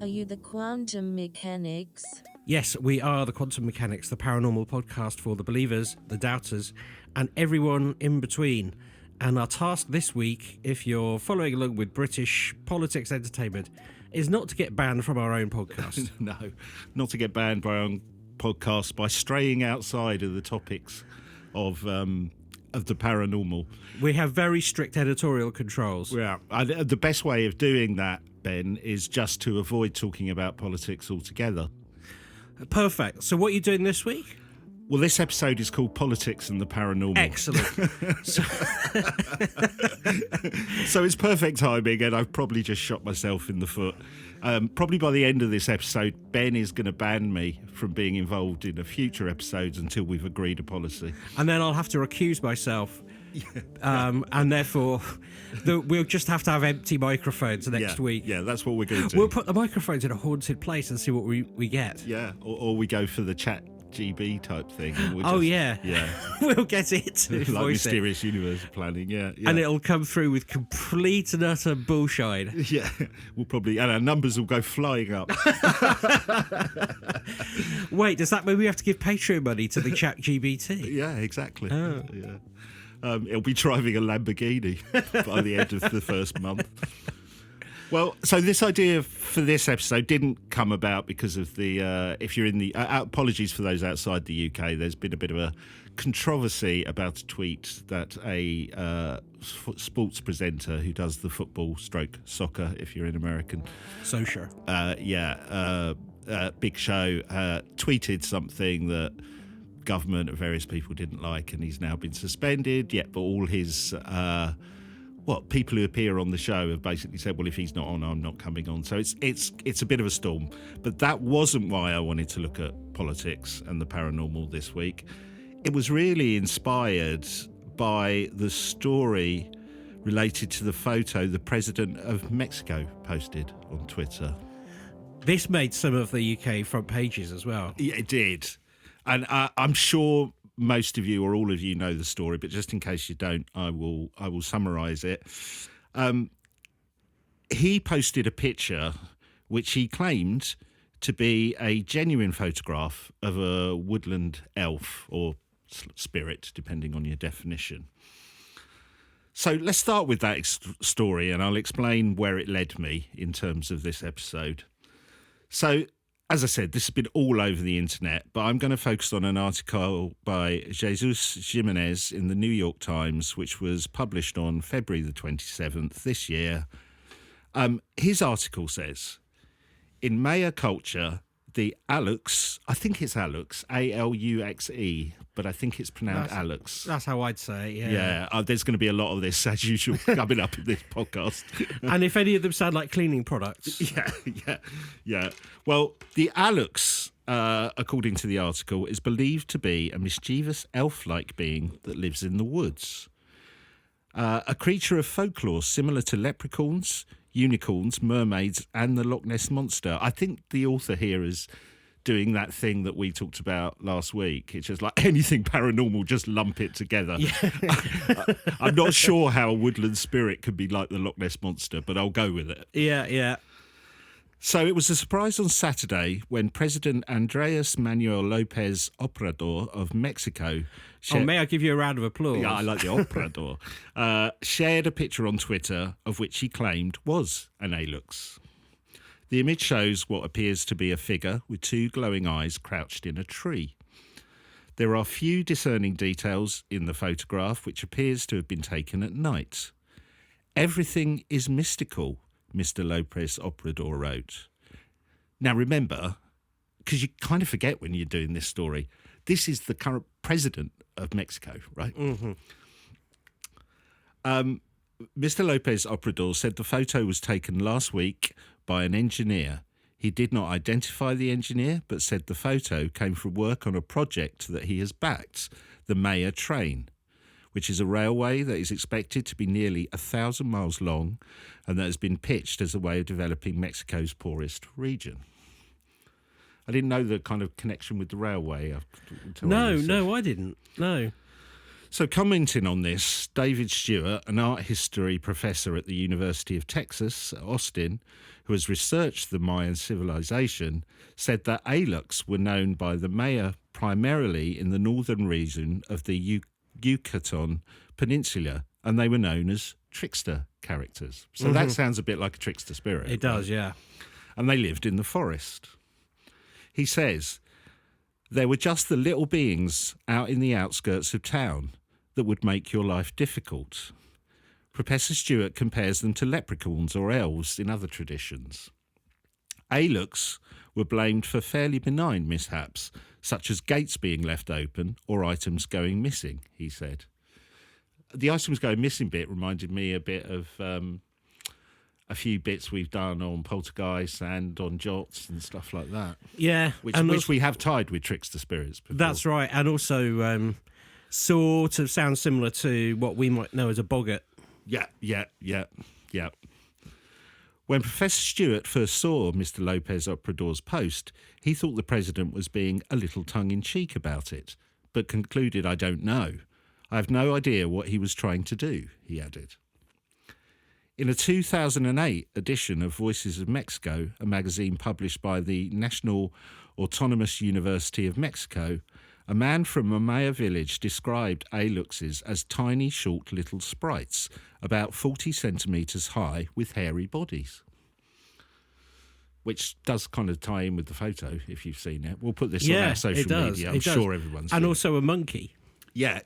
Are you the quantum mechanics? Yes, we are the Quantum Mechanics, the paranormal podcast for the believers, the doubters, and everyone in between. And our task this week, if you're following along with British politics entertainment, is not to get banned from our own podcast. No, not to get banned by our own podcast by straying outside of the topics of the paranormal. We have very strict editorial controls. Yeah, the best way of doing that, Ben, is just to avoid talking about politics altogether. Perfect. So what are you doing this week? Well, this episode is called Politics and the Paranormal. Excellent. So it's perfect timing, and I've probably just shot myself in the foot. Probably by the end of this episode, Ben is going to ban me from being involved in a future episodes until we've agreed a policy. And then I'll have to recuse myself. And therefore, we'll just have to have empty microphones next week. Yeah, that's what we're going to do. We'll put the microphones in a haunted place and see what we get. Yeah, or we go for the chat GB type thing. Yeah. We'll get it to like voice Mysterious Universe planning, yeah. And it'll come through with complete and utter bullshit. Yeah, and our numbers will go flying up. Wait, does that mean we have to give Patreon money to the chat GBT? Yeah, exactly. Oh. Yeah. It'll be driving a Lamborghini by the end of the first month. Well, so this idea for this episode didn't come about because of the, if you're in the, apologies for those outside the UK, there's been a bit of a controversy about a tweet that a sports presenter who does the football / soccer, if you're an American. So sure. Big Show tweeted something that government and various people didn't like, and he's now been suspended. But all his people who appear on the show have basically said, well, if he's not on, I'm not coming on. So it's a bit of a storm. But that wasn't why I wanted to look at politics and the paranormal this week. It was really inspired by the story related to the photo the president of Mexico posted on Twitter. This made some of the UK front pages as well. Yeah, it did. And I'm sure most of you or all of you know the story, but just in case you don't, I will summarise it. He posted a picture which he claimed to be a genuine photograph of a woodland elf or spirit, depending on your definition. So let's start with that story, and I'll explain where it led me in terms of this episode. So, as I said, this has been all over the internet, but I'm going to focus on an article by Jesus Jimenez in the New York Times, which was published on February the 27th this year. His article says, in Maya culture, the Alux, I think it's Alux, A-L-U-X-E, but I think it's pronounced Alux. That's how I'd say it, Yeah, there's going to be a lot of this, as usual, coming up in this podcast. And if any of them sound like cleaning products. Yeah. Well, the Alux, according to the article, is believed to be a mischievous elf-like being that lives in the woods. A creature of folklore similar to leprechauns, unicorns, mermaids, and the Loch Ness Monster. I think the author here is doing that thing that we talked about last week. It's just like anything paranormal, just lump it together. Yeah. I'm not sure how a woodland spirit could be like the Loch Ness Monster, but I'll go with it. Yeah. So it was a surprise on Saturday when President Andrés Manuel López Obrador of Mexico... may I give you a round of applause? Yeah, I like the Obrador. Shared a picture on Twitter of which he claimed was an Alux. The image shows what appears to be a figure with two glowing eyes crouched in a tree. There are few discerning details in the photograph, which appears to have been taken at night. Everything is mystical, Mr. López Obrador wrote. Now remember, because you kind of forget when you're doing this story, this is the current president of Mexico, right? Mm-hmm. Mr. López Obrador said the photo was taken last week by an engineer. He did not identify the engineer, but said the photo came from work on a project that he has backed, the Maya train, which is a railway that is expected to be nearly 1,000 miles long and that has been pitched as a way of developing Mexico's poorest region. I didn't know the kind of connection with the railway. No, I didn't. No. So commenting on this, David Stewart, an art history professor at the University of Texas, Austin, who has researched the Mayan civilization, said that Alux were known by the Maya primarily in the northern region of the Yucatan Peninsula, and they were known as trickster characters. So that sounds a bit like a trickster spirit. It does, yeah. And they lived in the forest. He says, there were just the little beings out in the outskirts of town that would make your life difficult. Professor Stewart compares them to leprechauns or elves in other traditions. Alux were blamed for fairly benign mishaps, such as gates being left open or items going missing, he said. The items going missing bit reminded me a bit of a few bits we've done on poltergeists and on jots and stuff like that. Yeah. Which we have tied with trickster spirits before. That's right. And also sort of sounds similar to what we might know as a boggart. Yeah. When Professor Stewart first saw Mr. Lopez Obrador's post, he thought the president was being a little tongue-in-cheek about it, but concluded, I don't know. I have no idea what he was trying to do, he added. In a 2008 edition of Voices of Mexico, a magazine published by the National Autonomous University of Mexico, a man from a Maya village described Aluxes as tiny, short little sprites, about 40 centimetres high with hairy bodies. Which does kind of tie in with the photo, if you've seen it. We'll put this on our social media. I'm sure everyone's seen it. And also a monkey. Yeah.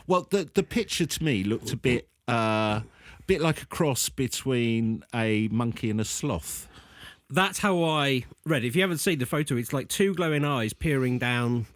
Well, the picture to me looked a bit like a cross between a monkey and a sloth. That's how I read it. If you haven't seen the photo, it's like two glowing eyes peering down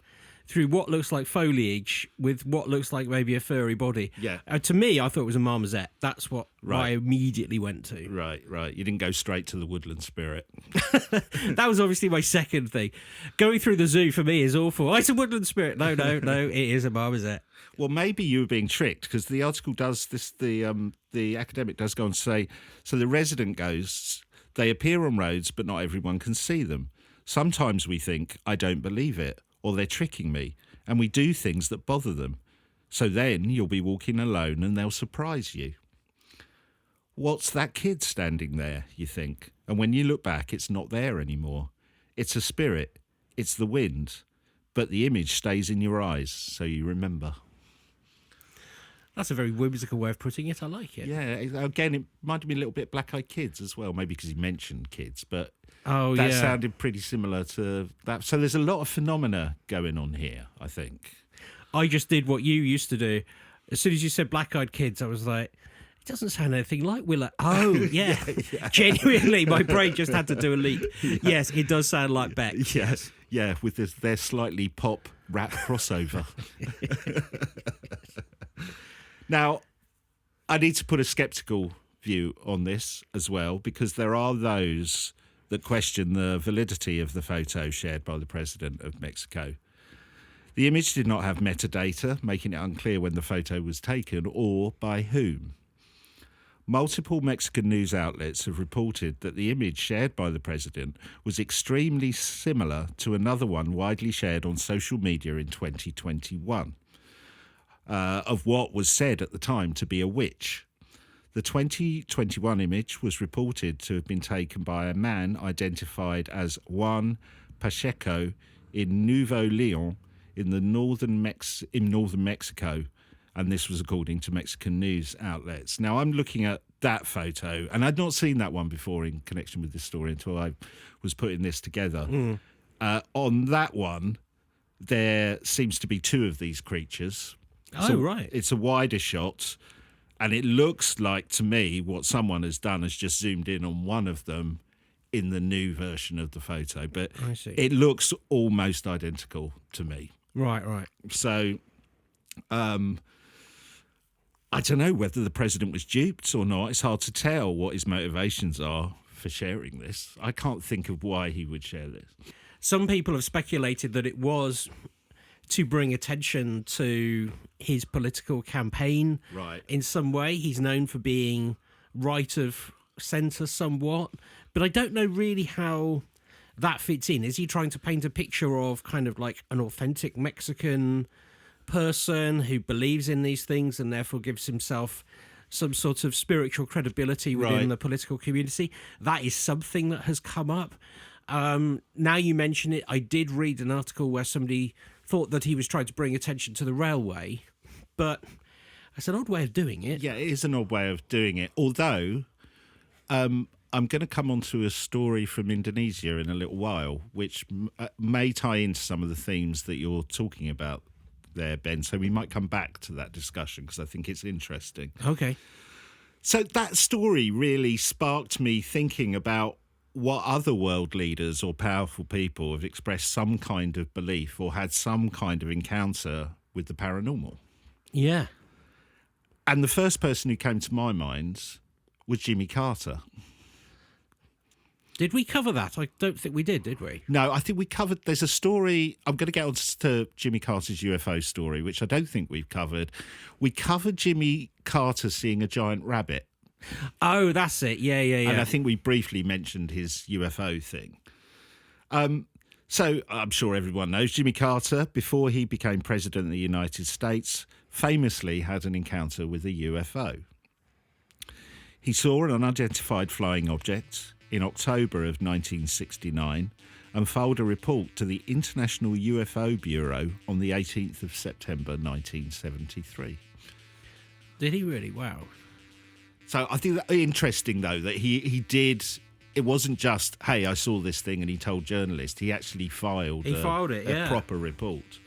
through what looks like foliage with what looks like maybe a furry body. Yeah. To me, I thought it was a marmoset. That's what I immediately went to. Right. You didn't go straight to the woodland spirit. That was obviously my second thing. Going through the zoo for me is awful. Oh, it's a woodland spirit. No, it is a marmoset. Well, maybe you were being tricked because the article does this. The academic does go on to say, so the resident ghosts, they appear on roads, but not everyone can see them. Sometimes we think, I don't believe it, or they're tricking me, and we do things that bother them. So then you'll be walking alone and they'll surprise you. What's that kid standing there, you think? And when you look back, it's not there anymore. It's a spirit. It's the wind. But the image stays in your eyes, so you remember. That's a very whimsical way of putting it. I like it. Yeah, again, it reminded me a little bit Black Eyed Kids as well, maybe because he mentioned kids, but that sounded pretty similar to that. So there's a lot of phenomena going on here, I think. I just did what you used to do. As soon as you said Black Eyed Kids, I was like, it doesn't sound anything like Willow. Oh, yeah. Genuinely, my brain just had to do a leap. Yes, it does sound like Beck. Yes. Yeah, with their slightly pop rap crossover. Now, I need to put a sceptical view on this as well, because there are those that question the validity of the photo shared by the President of Mexico. The image did not have metadata, making it unclear when the photo was taken or by whom. Multiple Mexican news outlets have reported that the image shared by the President was extremely similar to another one widely shared on social media in 2021. Of what was said at the time to be a witch. The 2021 image was reported to have been taken by a man identified as Juan Pacheco in Nuevo Leon in northern Mexico, and this was according to Mexican news outlets. Now, I'm looking at that photo, and I'd not seen that one before in connection with this story until I was putting this together. On that one, there seems to be two of these creatures. Right. It's a wider shot, and it looks like, to me, what someone has done is just zoomed in on one of them in the new version of the photo. But it looks almost identical to me. Right. So, I don't know whether the president was duped or not. It's hard to tell what his motivations are for sharing this. I can't think of why he would share this. Some people have speculated that it was to bring attention to his political campaign in some way. He's known for being right of centre somewhat, but I don't know really how that fits in. Is he trying to paint a picture of kind of like an authentic Mexican person who believes in these things and therefore gives himself some sort of spiritual credibility within Right. the political community. That is something that has come up. Now you mention it, I did read an article where somebody thought that he was trying to bring attention to the railway, but it's an odd way of doing it. Yeah, it is an odd way of doing it. Although, I'm going to come on to a story from Indonesia in a little while, which may tie into some of the themes that you're talking about there, Ben. So we might come back to that discussion because I think it's interesting. Okay. So that story really sparked me thinking about what other world leaders or powerful people have expressed some kind of belief or had some kind of encounter with the paranormal. Yeah. And the first person who came to my mind was Jimmy Carter. Did we cover that? I don't think we did we? No, I think we covered. There's a story. I'm going to get on to Jimmy Carter's UFO story, which I don't think we've covered. We covered Jimmy Carter seeing a giant rabbit. Oh, that's it. Yeah. And I think we briefly mentioned his UFO thing. So I'm sure everyone knows Jimmy Carter, before he became president of the United States, famously had an encounter with a UFO. He saw an unidentified flying object in October of 1969 and filed a report to the International UFO Bureau on the 18th of September 1973. Did he really? Wow. So I think that interesting, though, that he did. It wasn't just, hey, I saw this thing and he told journalists. He actually filed a proper report.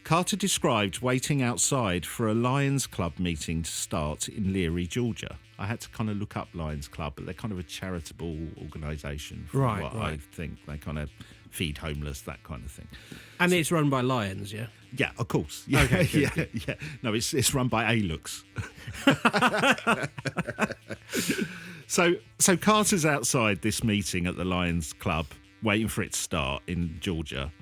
Carter described waiting outside for a Lions Club meeting to start in Leary, Georgia. I had to kind of look up Lions Club, but they're kind of a charitable organisation. Right. I think they kind of feed homeless, that kind of thing. And it's run by lions, yeah? Yeah, of course. Yeah, Okay, yeah. No, it's run by A-Looks. So Carter's outside this meeting at the Lions Club, waiting for it to start in Georgia.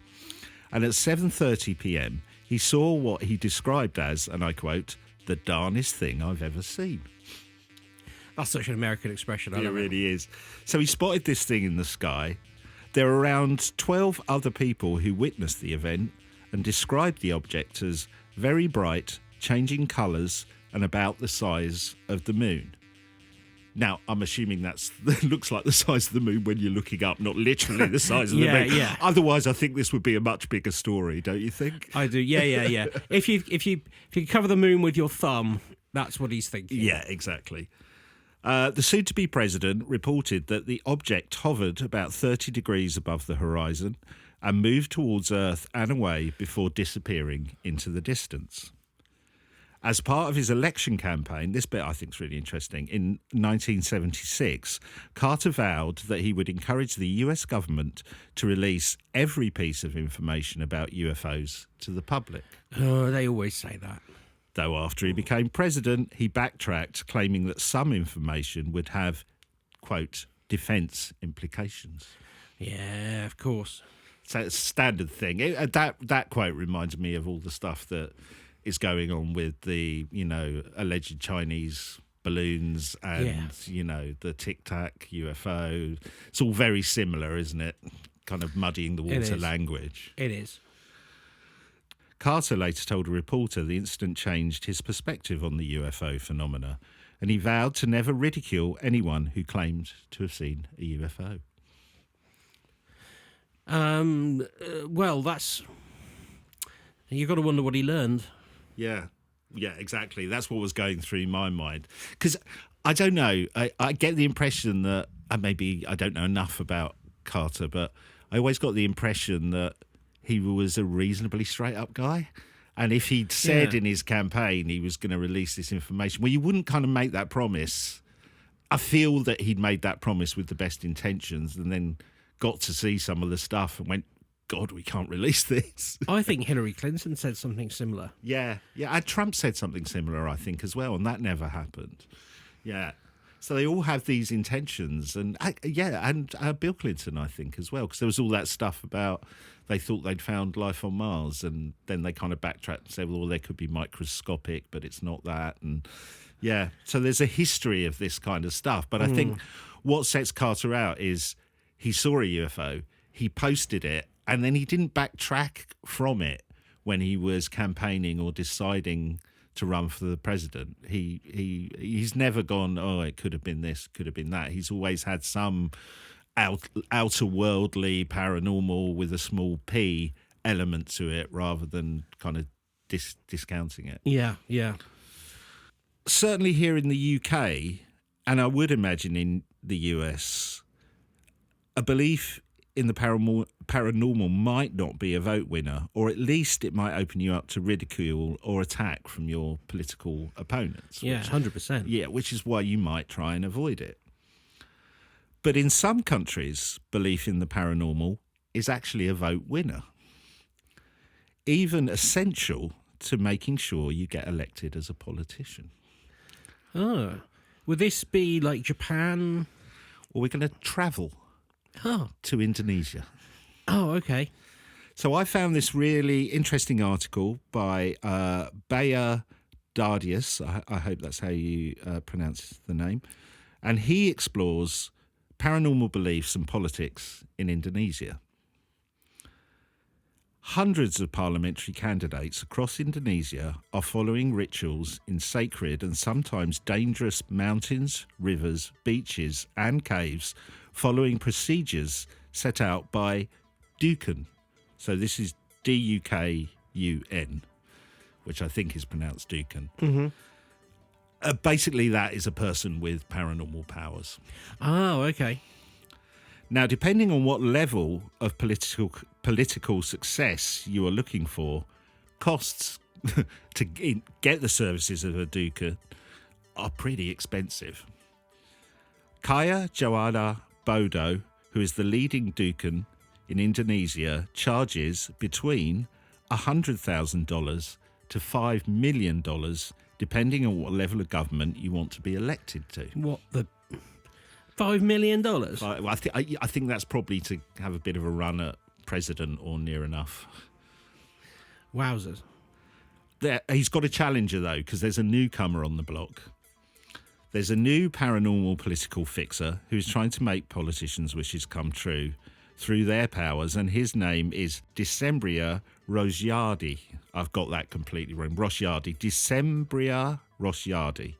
And at 7:30 p.m, he saw what he described as, and I quote, the darnest thing I've ever seen. That's such an American expression. It really is. So he spotted this thing in the sky. There were around 12 other people who witnessed the event and described the object as very bright, changing colours, and about the size of the moon. Now, I'm assuming that looks like the size of the moon when you're looking up, not literally the size of the moon. Yeah. Otherwise, I think this would be a much bigger story, don't you think? I do. Yeah. If you cover the moon with your thumb, that's what he's thinking. Yeah, exactly. The soon-to-be president reported that the object hovered about 30 degrees above the horizon and moved towards Earth and away before disappearing into the distance. As part of his election campaign, this bit I think is really interesting, in 1976, Carter vowed that he would encourage the US government to release every piece of information about UFOs to the public. Oh, they always say that. Though after he became president, he backtracked, claiming that some information would have, quote, defence implications. Yeah, of course. So it's a standard thing. That quote reminds me of all the stuff that is going on with the, alleged Chinese balloons and, the Tic Tac UFO. It's all very similar, isn't it? Kind of muddying the water language. It is. Carter later told a reporter the incident changed his perspective on the UFO phenomena, and he vowed to never ridicule anyone who claimed to have seen a UFO. Well, that's... You've got to wonder what he learned. Yeah, exactly. That's what was going through my mind. Because, I don't know, I get the impression that, maybe I don't know enough about Carter, but I always got the impression that he was a reasonably straight-up guy. And if he'd said in his campaign he was going to release this information, well, you wouldn't kind of make that promise. I feel that he'd made that promise with the best intentions and then got to see some of the stuff and went, God, we can't release this. I think Hillary Clinton said something similar. Yeah. And Trump said something similar, I think, as well, and that never happened. Yeah. So they all have these intentions. And, Bill Clinton, I think, as well, because there was all that stuff about they thought they'd found life on Mars, and then they kind of backtracked and said, well, they could be microscopic, but it's not that. And, yeah, so there's a history of this kind of stuff. But I think what sets Carter out is he saw a UFO, he posted it, and then he didn't backtrack from it when he was campaigning or deciding to run for the president. He's never gone, oh, it could have been this, could have been that. He's always had some outer worldly, paranormal with a small p element to it, rather than kind of discounting it. Yeah. Certainly here in the UK, and I would imagine in the US, a belief in the paranormal might not be a vote winner, or at least it might open you up to ridicule or attack from your political opponents. Yeah, 100%. Yeah, which is why you might try and avoid it. But in some countries, belief in the paranormal is actually a vote winner, even essential to making sure you get elected as a politician. Oh, would this be like Japan? Well, we're going to travel Oh, to Indonesia. Okay. So I found this really interesting article by Bayer Dardius. I hope that's how you pronounce the name. And he explores paranormal beliefs and politics in Indonesia. Hundreds of parliamentary candidates across Indonesia are following rituals in sacred and sometimes dangerous mountains, rivers, beaches and caves, following procedures set out by Dukun. So this is Dukun, which I think is pronounced Dukun. Mm-hmm. Basically, that is a person with paranormal powers. Oh, okay. Now, depending on what level of political success you are looking for, costs to get the services of a Dukun are pretty expensive. Kaya Joanna Bodo, who is the leading Dukun in Indonesia, charges between $100,000 to $5 million, depending on what level of government you want to be elected to. What the... $5 million? I think that's probably to have a bit of a run at president or near enough. Wowzers. He's got a challenger, though, because there's a newcomer on the block. There's a new paranormal political fixer who's trying to make politicians' wishes come true through their powers, and his name is Decembria Rosjardi. I've got that completely wrong. Decembria Rosjardi.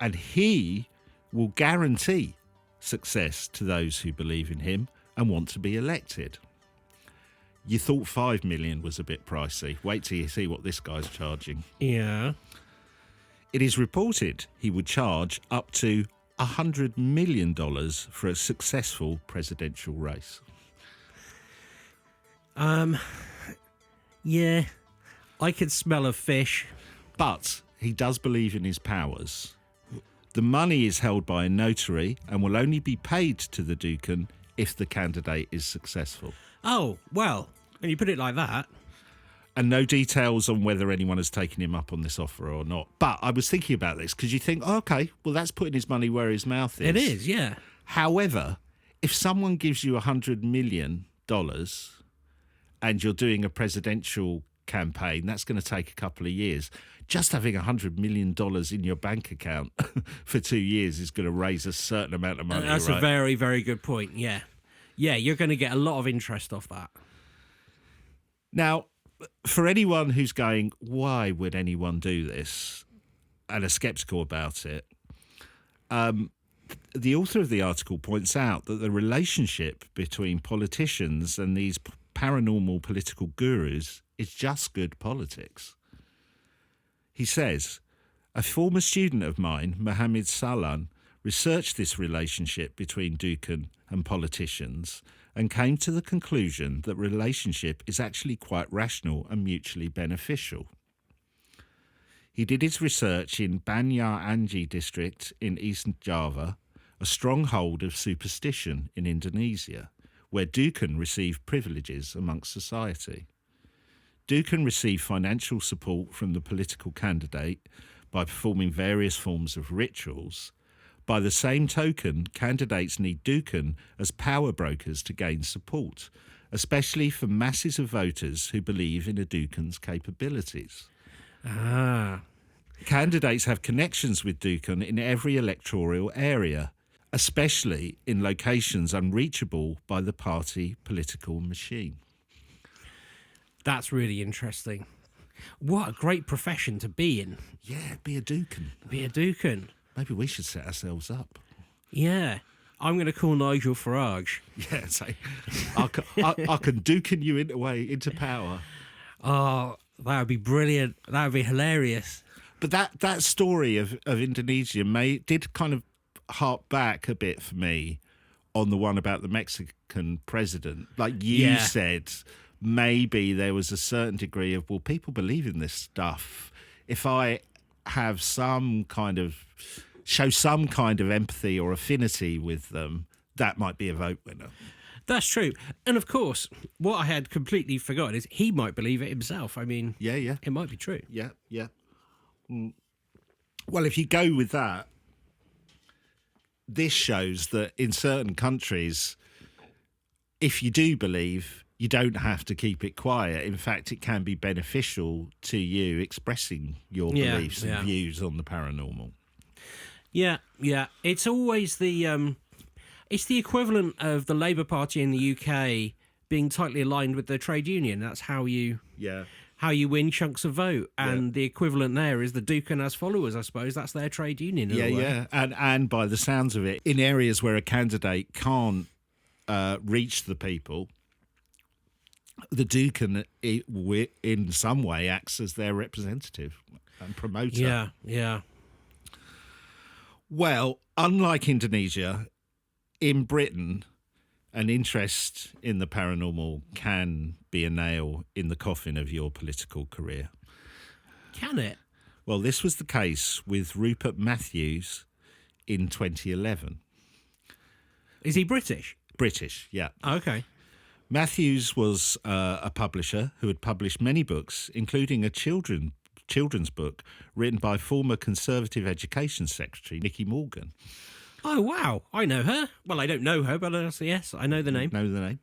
And he will guarantee success to those who believe in him and want to be elected. You thought 5 million was a bit pricey. Wait till you see what this guy's charging. Yeah. It is reported he would charge up to $100 million for a successful presidential race. Yeah, I could smell a fish. But he does believe in his powers. The money is held by a notary and will only be paid to the Dukun if the candidate is successful. Oh, well, when you put it like that. And no details on whether anyone has taken him up on this offer or not. But I was thinking about this because you think, oh, okay, well, that's putting his money where his mouth is. It is, yeah. However, if someone gives you $100 million and you're doing a presidential campaign, that's going to take a couple of years. Just having $100 million in your bank account for 2 years is going to raise a certain amount of money. That's right? a very, very good point, yeah. Yeah, you're going to get a lot of interest off that. Now, for anyone who's going, why would anyone do this, and are sceptical about it, the author of the article points out that the relationship between politicians and these paranormal political gurus is just good politics. He says, a former student of mine, Mohammed Salan, researched this relationship between Dukun and politicians and came to the conclusion that relationship is actually quite rational and mutually beneficial. He did his research in Banyar Anji district in East Java, a stronghold of superstition in Indonesia, where Dukun receive privileges amongst society. Dukun receive financial support from the political candidate by performing various forms of rituals. By the same token, candidates need Dukun as power brokers to gain support, especially for masses of voters who believe in a Dukun's capabilities. Ah. Candidates have connections with Dukun in every electoral area, especially in locations unreachable by the party political machine. That's really interesting. What a great profession to be in. Yeah, be a duken. Be a duken. Maybe we should set ourselves up. Yeah. I'm going to call Nigel Farage. Yeah, say, I can duken you into power. Oh, that would be brilliant. That would be hilarious. But that story of Indonesia did kind of harp back a bit for me on the one about the Mexican president. Like you said, maybe there was a certain degree of, well, people believe in this stuff. If I have show some kind of empathy or affinity with them, that might be a vote winner. That's true. And of course, what I had completely forgotten is he might believe it himself. I mean, yeah, it might be true. Yeah. Well, if you go with that, this shows that in certain countries, if you do believe, you don't have to keep it quiet. In fact, it can be beneficial to you expressing your beliefs and views on the paranormal. Yeah. It's always the it's the equivalent of the Labour Party in the UK being tightly aligned with the trade union. That's how you win chunks of vote. And the equivalent there is the Duke and has followers, I suppose. That's their trade union. Yeah. And by the sounds of it, in areas where a candidate can't reach the people, the Duke in some way acts as their representative and promoter. Yeah. Well, unlike Indonesia, in Britain, an interest in the paranormal can be a nail in the coffin of your political career. Can it? Well, this was the case with Rupert Matthews in 2011. Is he British? British, yeah. Okay. Matthews was a publisher who had published many books, including a children's book written by former Conservative Education Secretary Nicky Morgan. Oh, wow. I know her. Well, I don't know her, but yes, I know the name.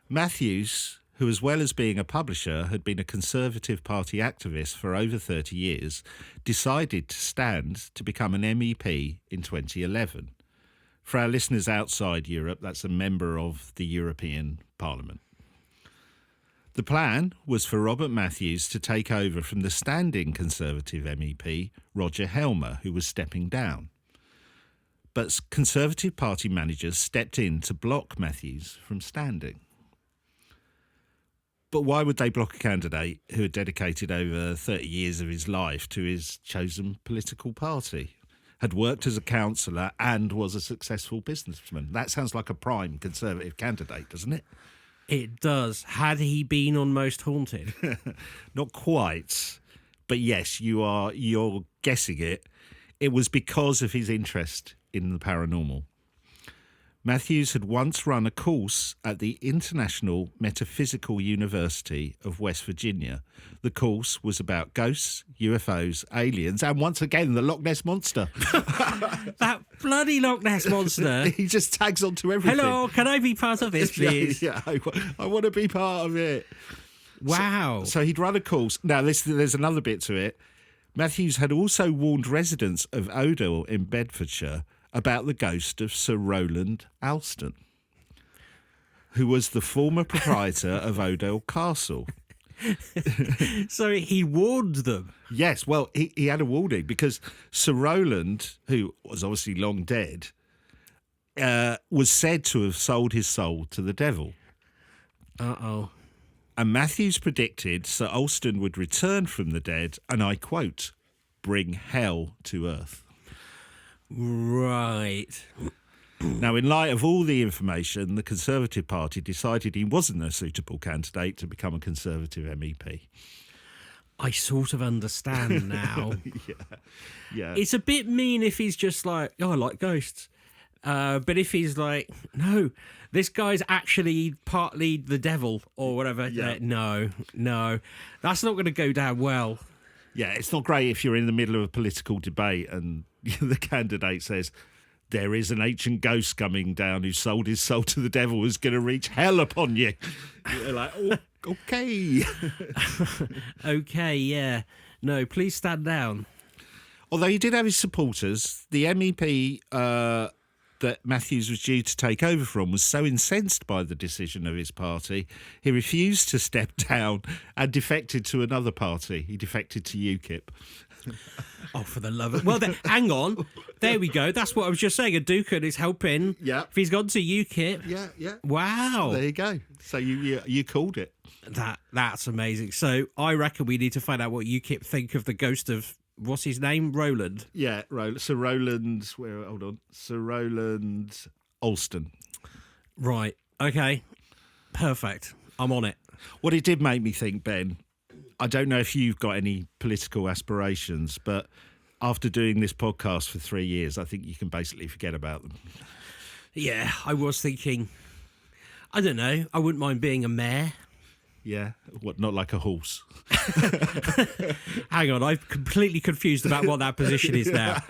Matthews, who as well as being a publisher had been a Conservative Party activist for over 30 years, decided to stand to become an MEP in 2011. For our listeners outside Europe, that's a member of the European Parliament. The plan was for Robert Matthews to take over from the standing Conservative MEP, Roger Helmer, who was stepping down. But Conservative Party managers stepped in to block Matthews from standing. But why would they block a candidate who had dedicated over 30 years of his life to his chosen political party, had worked as a councillor and was a successful businessman? That sounds like a prime Conservative candidate, doesn't it? It does. Had he been on Most Haunted? Not quite, but yes, you're guessing it. It was because of his interest in the paranormal. Matthews had once run a course at the International Metaphysical University of West Virginia. The course was about ghosts, UFOs, aliens, and once again, the Loch Ness Monster. That bloody Loch Ness Monster. He just tags onto everything. Hello, can I be part of this, please? Yeah, I want to be part of it. Wow. So he'd run a course. Now, there's another bit to it. Matthews had also warned residents of Odell in Bedfordshire about the ghost of Sir Roland Alston, who was the former proprietor of Odell Castle. So he warned them? Yes, well, he had a warning because Sir Roland, who was obviously long dead, was said to have sold his soul to the devil. Uh-oh. And Matthews predicted Sir Alston would return from the dead, and I quote, bring hell to earth. Right. Now, in light of all the information, the Conservative Party decided he wasn't a suitable candidate to become a Conservative MEP. I sort of understand now. Yeah. It's a bit mean if he's just like, oh, I like ghosts. But if he's like, no, this guy's actually partly the devil or whatever. Yeah. No, that's not going to go down well. Yeah, it's not great if you're in the middle of a political debate and the candidate says, there is an ancient ghost coming down who sold his soul to the devil who's going to reach hell upon you. You're like, oh, okay. Okay, yeah. No, please stand down. Although he did have his supporters, the MEP that Matthews was due to take over from was so incensed by the decision of his party, he refused to step down and defected to another party. He defected to UKIP. Oh, for the love of... Well, then, hang on. There we go. That's what I was just saying. A Dukan is helping. Yeah. If he's gone to UKIP. Yeah. Wow. There you go. So you called it. That's amazing. So I reckon we need to find out what UKIP think of the ghost of... What's his name? Roland. Yeah, Sir Roland... Hold on. Sir Roland Alston. Right. Okay. Perfect. I'm on it. What it did make me think, Ben... I don't know if you've got any political aspirations, but after doing this podcast for 3 years, I think you can basically forget about them. Yeah, I was thinking, I don't know, I wouldn't mind being a mayor. Yeah? What, not like a horse? Hang on, I'm completely confused about what that position is now.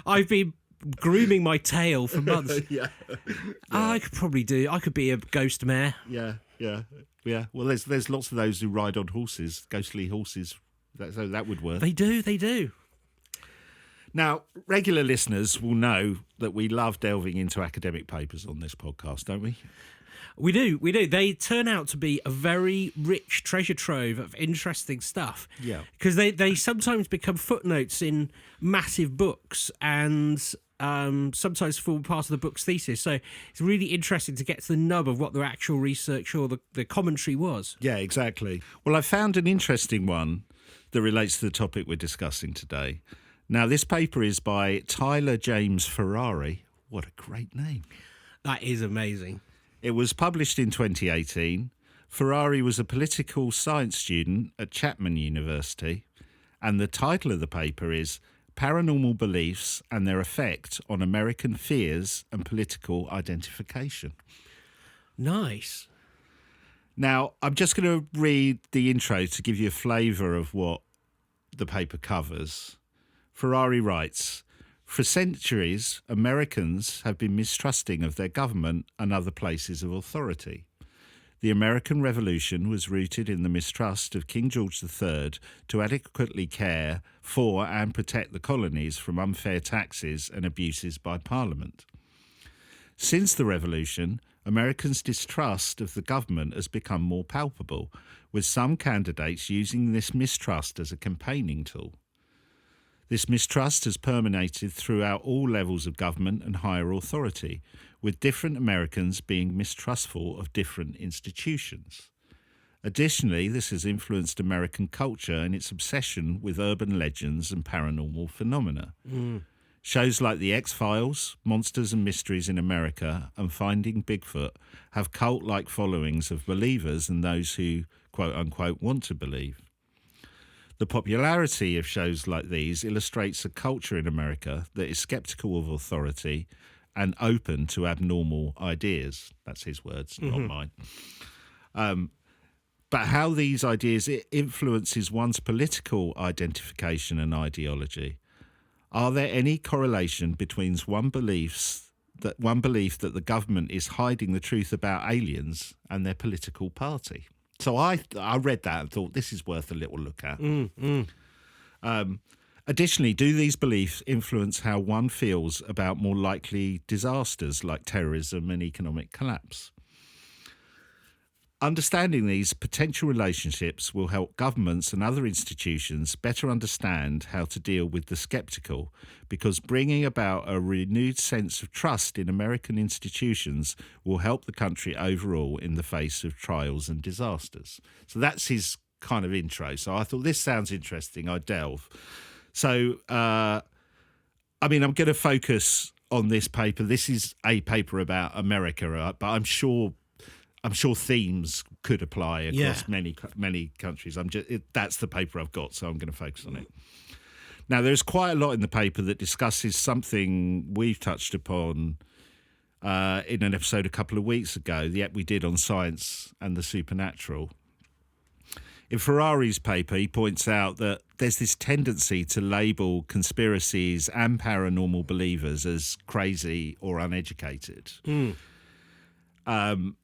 I've been grooming my tail for months. Yeah. I could be a ghost mayor. Yeah. Well, there's lots of those who ride on horses, ghostly horses. So that would work. They do. Now, regular listeners will know that we love delving into academic papers on this podcast, don't we? We do. They turn out to be a very rich treasure trove of interesting stuff. Yeah. Because they sometimes become footnotes in massive books and sometimes form part of the book's thesis. So it's really interesting to get to the nub of what their actual research or the commentary was. Yeah, exactly. Well, I found an interesting one that relates to the topic we're discussing today. Now, this paper is by Tyler James Ferrari. What a great name. That is amazing. It was published in 2018. Ferrari was a political science student at Chapman University, and the title of the paper is Paranormal Beliefs and Their Effect on American Fears and Political Identification. Nice. Now, I'm just going to read the intro to give you a flavour of what the paper covers. Ferrari writes, "For centuries, Americans have been mistrusting of their government and other places of authority. The American Revolution was rooted in the mistrust of King George III to adequately care for and protect the colonies from unfair taxes and abuses by Parliament. Since the Revolution, Americans' distrust of the government has become more palpable, with some candidates using this mistrust as a campaigning tool. This mistrust has permeated throughout all levels of government and higher authority, with different Americans being mistrustful of different institutions. Additionally, this has influenced American culture and its obsession with urban legends and paranormal phenomena. Shows like The X-Files, Monsters and Mysteries in America, and Finding Bigfoot have cult-like followings of believers and those who, quote-unquote, want to believe. The popularity of shows like these illustrates a culture in America that is skeptical of authority and open to abnormal ideas." That's his words, not mine. But how these ideas influences one's political identification and ideology. Are there any correlation between one belief that the government is hiding the truth about aliens and their political party? So I read that and thought, this is worth a little look at. Additionally, do these beliefs influence how one feels about more likely disasters like terrorism and economic collapse? Understanding these potential relationships will help governments and other institutions better understand how to deal with the skeptical, because bringing about a renewed sense of trust in American institutions will help the country overall in the face of trials and disasters. So that's his kind of intro. So I thought, this sounds interesting. I delve. So, I'm going to focus on this paper. This is a paper about America, right? But I'm sure themes could apply across many countries. That's the paper I've got, so I'm going to focus on it. Now, there's quite a lot in the paper that discusses something we've touched upon in an episode a couple of weeks ago, we did on science and the supernatural. In Ferrari's paper, he points out that there's this tendency to label conspiracies and paranormal believers as crazy or uneducated. And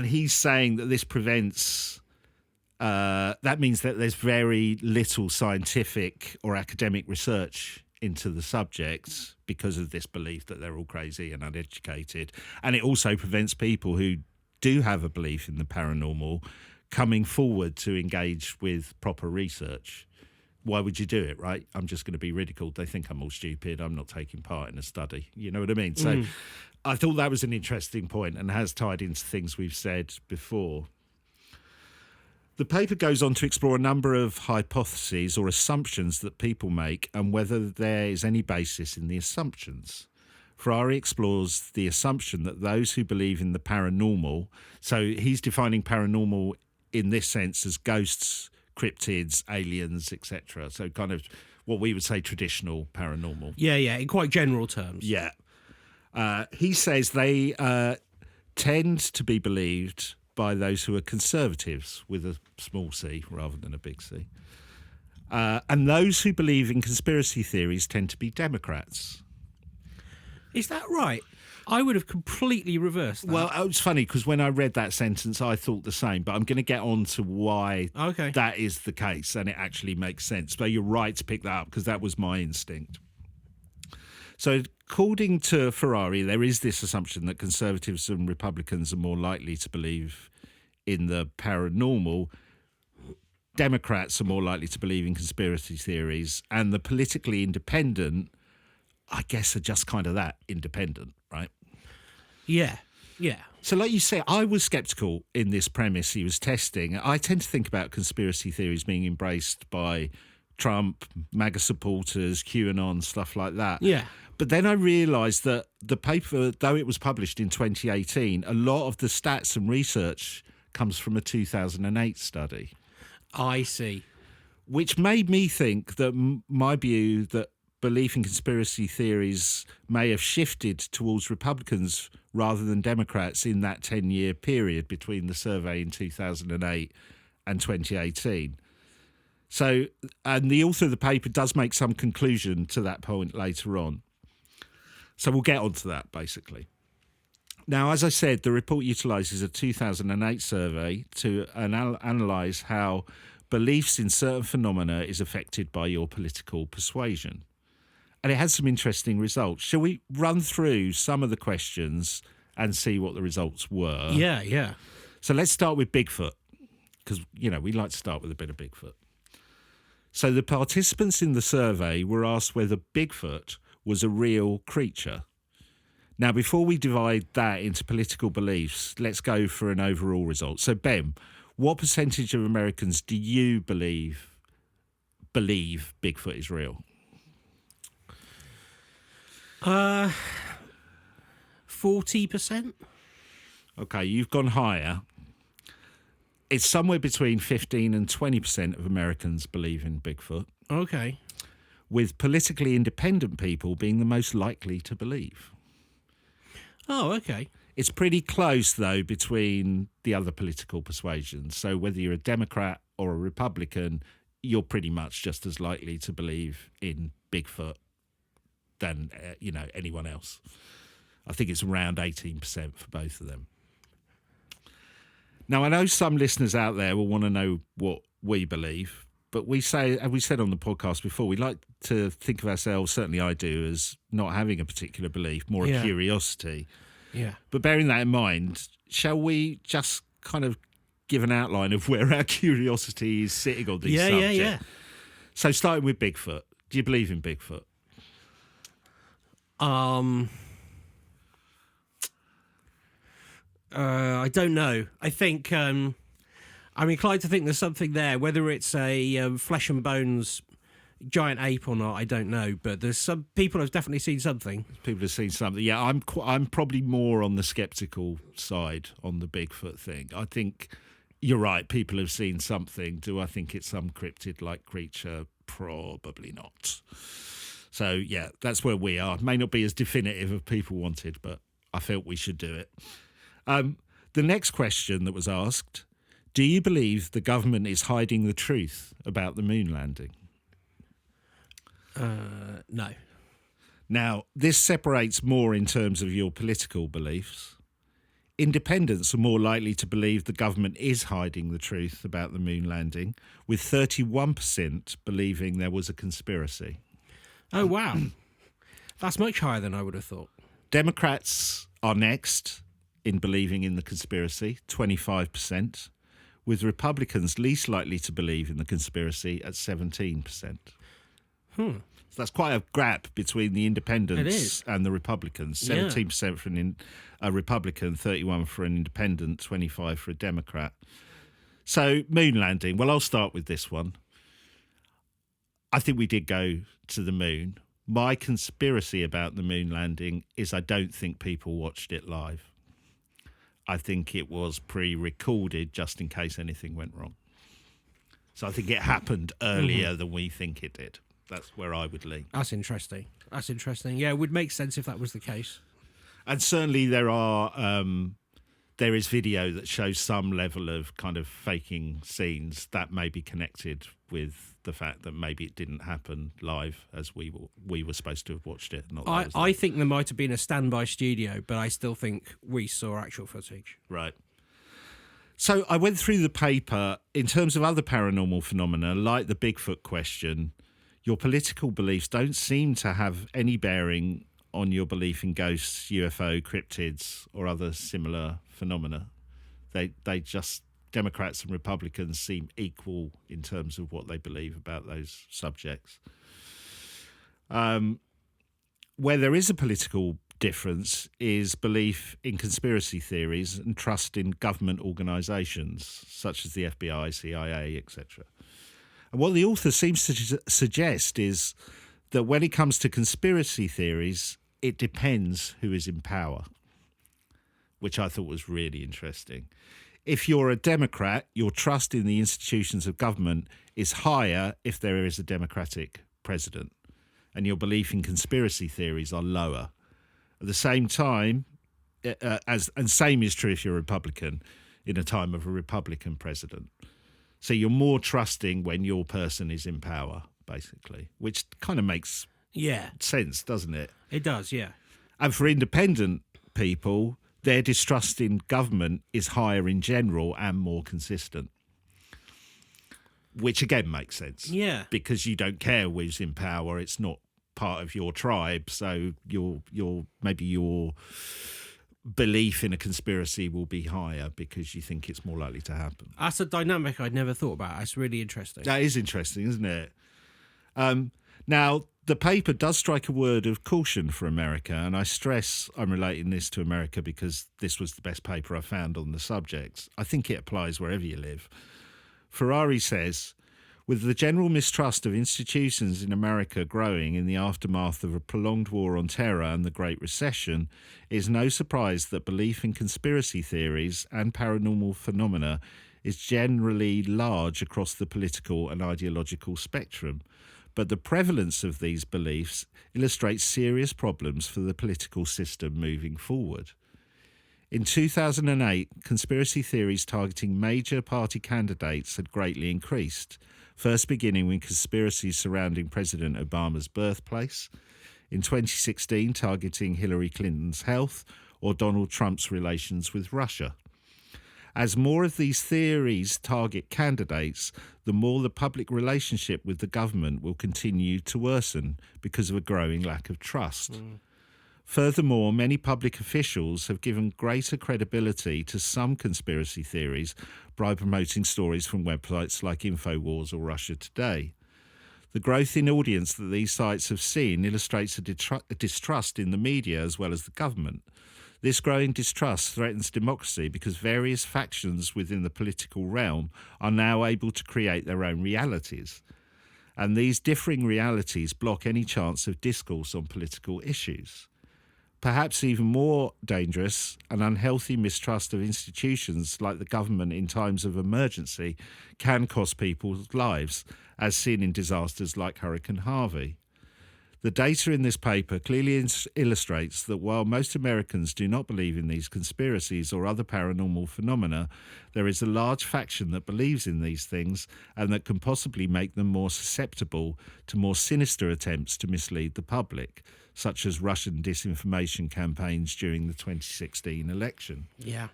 he's saying that this prevents, that means that there's very little scientific or academic research into the subjects because of this belief that they're all crazy and uneducated. And it also prevents people who do have a belief in the paranormal coming forward to engage with proper research. Why would you do it, right? I'm just going to be ridiculed. They think I'm all stupid. I'm not taking part in a study. You know what I mean? So I thought that was an interesting point and has tied into things we've said before. The paper goes on to explore a number of hypotheses or assumptions that people make and whether there is any basis in the assumptions. Ferrari explores the assumption that those who believe in the paranormal, so he's defining paranormal in this sense as ghosts, cryptids, aliens, etc. So kind of what we would say traditional paranormal. Yeah, in quite general terms. Yeah. He says they tend to be believed by those who are conservatives, with a small c rather than a big C. And those who believe in conspiracy theories tend to be Democrats. Is that right? I would have completely reversed that. Well, it's funny because when I read that sentence, I thought the same, but I'm going to get on to why that is the case, and it actually makes sense. But you're right to pick that up because that was my instinct. So according to Ferrari, there is this assumption that conservatives and Republicans are more likely to believe in the paranormal. Democrats are more likely to believe in conspiracy theories, and the politically independent, I guess, are just kind of that, independent, right? Yeah. So like you say, I was sceptical in this premise he was testing. I tend to think about conspiracy theories being embraced by Trump, MAGA supporters, QAnon, stuff like that. Yeah. But then I realised that the paper, though it was published in 2018, a lot of the stats and research comes from a 2008 study. I see. Which made me think that my view that belief in conspiracy theories may have shifted towards Republicans rather than Democrats in that 10-year period between the survey in 2008 and 2018. So, and the author of the paper does make some conclusion to that point later on. So we'll get onto that, basically. Now, as I said, the report utilises a 2008 survey to analyse how beliefs in certain phenomena is affected by your political persuasion. And it had some interesting results. Shall we run through some of the questions and see what the results were? Yeah. So let's start with Bigfoot, because, you know, we like to start with a bit of Bigfoot. So the participants in the survey were asked whether Bigfoot was a real creature. Now, before we divide that into political beliefs, let's go for an overall result. So, Ben, what percentage of Americans do you believe Bigfoot is real? 40%. Okay, you've gone higher. It's somewhere between 15 and 20% of Americans believe in Bigfoot. Okay. With politically independent people being the most likely to believe. Oh, okay. It's pretty close, though, between the other political persuasions. So whether you're a Democrat or a Republican, you're pretty much just as likely to believe in Bigfoot than, anyone else. I think it's around 18% for both of them. Now, I know some listeners out there will want to know what we believe, but we say, as we said on the podcast before, we like to think of ourselves, certainly I do, as not having a particular belief, more a curiosity. Yeah. But bearing that in mind, shall we just kind of give an outline of where our curiosity is sitting on these subjects? Yeah. So starting with Bigfoot. Do you believe in Bigfoot? I don't know. I think I'm inclined to think there's something there. Whether it's a flesh and bones giant ape or not, I don't know. But there's some people have definitely seen something. People have seen something. Yeah, I'm probably more on the sceptical side on the Bigfoot thing. I think you're right. People have seen something. Do I think it's some cryptid-like creature? Probably not. So yeah, that's where we are. It may not be as definitive as people wanted, but I felt we should do it. The next question that was asked, do you believe the government is hiding the truth about the moon landing? No. Now, this separates more in terms of your political beliefs. Independents are more likely to believe the government is hiding the truth about the moon landing, with 31% believing there was a conspiracy. Oh, wow. That's much higher than I would have thought. Democrats are next in believing in the conspiracy, 25%, with Republicans least likely to believe in the conspiracy at 17%. So that's quite a gap between the independents and the Republicans. 17% for a Republican, 31% for an independent, 25% for a Democrat. So moon landing. Well, I'll start with this one. I think we did go to the moon. My conspiracy about the moon landing is I don't think people watched it live. I think it was pre-recorded just in case anything went wrong. So I think it happened earlier than we think it did. That's where I would lean. That's interesting. Yeah, it would make sense if that was the case. And certainly there is video that shows some level of kind of faking scenes that may be connected with the fact that maybe it didn't happen live as we were supposed to have watched it. I think there might have been a standby studio, but I still think we saw actual footage. Right. So I went through the paper in terms of other paranormal phenomena, like the Bigfoot question. Your political beliefs don't seem to have any bearing on your belief in ghosts, UFO, cryptids, or other similar phenomena. They just, Democrats and Republicans seem equal in terms of what they believe about those subjects. Where there is a political difference is belief in conspiracy theories and trust in government organisations such as the FBI, CIA, etc. And what the author seems to suggest is that when it comes to conspiracy theories, it depends who is in power, which I thought was really interesting. If you're a Democrat, your trust in the institutions of government is higher if there is a Democratic president, and your belief in conspiracy theories are lower. At the same time, and same is true if you're a Republican in a time of a Republican president. So you're more trusting when your person is in power, basically, which kind of makes sense, doesn't it? It does, yeah. And for independent people, their distrust in government is higher in general and more consistent, which again makes sense. Yeah. Because you don't care who's in power. It's not part of your tribe. So your belief in a conspiracy will be higher because you think it's more likely to happen. That's a dynamic I'd never thought about. That's really interesting. That is interesting, isn't it? Now, the paper does strike a word of caution for America, and I stress I'm relating this to America because this was the best paper I found on the subject. I think it applies wherever you live. Ferrari says, with the general mistrust of institutions in America growing in the aftermath of a prolonged war on terror and the Great Recession, it is no surprise that belief in conspiracy theories and paranormal phenomena is generally large across the political and ideological spectrum. But the prevalence of these beliefs illustrates serious problems for the political system moving forward. In 2008, conspiracy theories targeting major party candidates had greatly increased, first beginning with conspiracies surrounding President Obama's birthplace, in 2016 targeting Hillary Clinton's health or Donald Trump's relations with Russia. As more of these theories target candidates, the more the public relationship with the government will continue to worsen because of a growing lack of trust. Furthermore, many public officials have given greater credibility to some conspiracy theories by promoting stories from websites like InfoWars or Russia Today. The growth in audience that these sites have seen illustrates a distrust in the media as well as the government. This growing distrust threatens democracy because various factions within the political realm are now able to create their own realities. And these differing realities block any chance of discourse on political issues. Perhaps even more dangerous, an unhealthy mistrust of institutions like the government in times of emergency can cost people's lives, as seen in disasters like Hurricane Harvey. The data in this paper clearly illustrates that while most Americans do not believe in these conspiracies or other paranormal phenomena, there is a large faction that believes in these things and that can possibly make them more susceptible to more sinister attempts to mislead the public, such as Russian disinformation campaigns during the 2016 election. Yeah.